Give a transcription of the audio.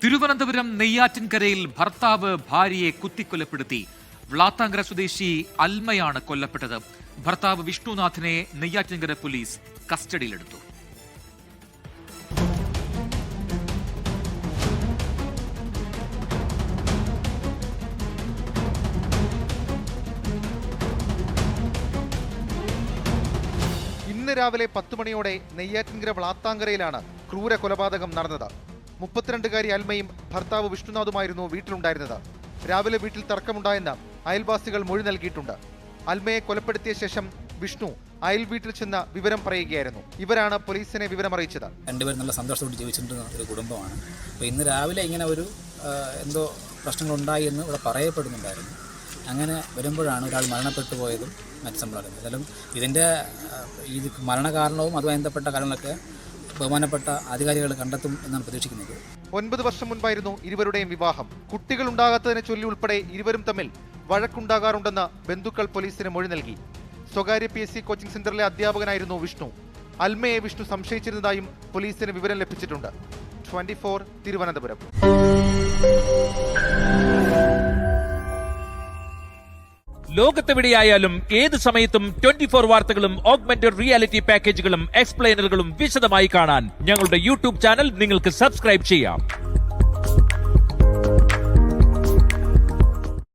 തിരുവനന്തപുരം നെയ്യാറ്റിൻകരയിൽ ഭർത്താവ് ഭാര്യയെ കുത്തിക്കൊലപ്പെടുത്തി. വ്ളാത്താങ്കര സ്വദേശി അൽമയാണ് കൊല്ലപ്പെട്ടത്. ഭർത്താവ് വിഷ്ണുനാഥിനെ നെയ്യാറ്റിൻകര പോലീസ് കസ്റ്റഡിയിലെടുത്തു. ഇന്ന് രാവിലെ 10 മണിയോടെ നെയ്യാറ്റിൻകര വ്ളാത്താങ്കരയിലാണ് ക്രൂര കൊലപാതകം നടന്നത്. 32-കാരി അൽമയും ഭർത്താവ് വിഷ്ണുനാഥുമായിരുന്നു വീട്ടിലുണ്ടായിരുന്നത്. രാവിലെ വീട്ടിൽ തർക്കമുണ്ടായെന്ന് അയൽവാസികൾ മൊഴി നൽകിയിട്ടുണ്ട്. അൽമയെ കൊലപ്പെടുത്തിയ ശേഷം വിഷ്ണു അയൽ വീട്ടിൽ ചെന്ന് വിവരം പറയുകയായിരുന്നു. ഇവരാണ് പോലീസിനെ വിവരമറിയിച്ചത്. രണ്ടുപേരും നല്ല സന്തോഷത്തോടെ ജീവിച്ചിരുന്ന ഒരു കുടുംബമാണ്. അപ്പോൾ ഇന്ന് രാവിലെ ഇങ്ങനെ ഒരു എന്തോ പ്രശ്നങ്ങളുണ്ടായി എന്ന് ഇവിടെ പറയപ്പെടുന്നുണ്ടായിരുന്നു. അങ്ങനെ വരുമ്പോഴാണ് ഒരാൾ മരണപ്പെട്ടു പോയതും മറ്റു സംഭവം. ഏതായാലും ഇതിൻ്റെ മരണകാരണവും അതുമായി ബന്ധപ്പെട്ട കാര്യങ്ങളൊക്കെ ബഹുമാനപ്പെട്ട അധികാരികൾ കണ്ടെത്തും എന്നാണ് പ്രതീക്ഷിക്കുന്നത്. 9 വർഷം മുൻപായിരുന്നു ഇരുവരുടെയും വിവാഹം. കുട്ടികൾ ഉണ്ടാകാത്തതിനെ ചൊല്ലി ഉൾപ്പെടെ ഇരുവരും തമ്മിൽ വഴക്കുണ്ടാകാറുണ്ടെന്ന് ബന്ധുക്കൾ പോലീസിന് മൊഴി നൽകി. സ്വകാര്യ PSC കോച്ചിംഗ് സെന്ററിലെ അധ്യാപകനായിരുന്നു വിഷ്ണു. അൽമയെ വിഷ്ണു സംശയിച്ചിരുന്നതായും പോലീസിന് വിവരം ലഭിച്ചിട്ടുണ്ട്. 24 തിരുവനന്തപുരം. ലോകത്തെവിടെയായാലും ഏത് സമയത്തും 24 വാർത്തകളും ഓഗ്മെന്റഡ് റിയാലിറ്റി പാക്കേജുകളും എക്സ്പ്ലെയിനറുകളും വിശദമായി കാണാൻ ഞങ്ങളുടെ യൂട്യൂബ് ചാനൽ നിങ്ങൾക്ക് സബ്സ്ക്രൈബ് ചെയ്യാം.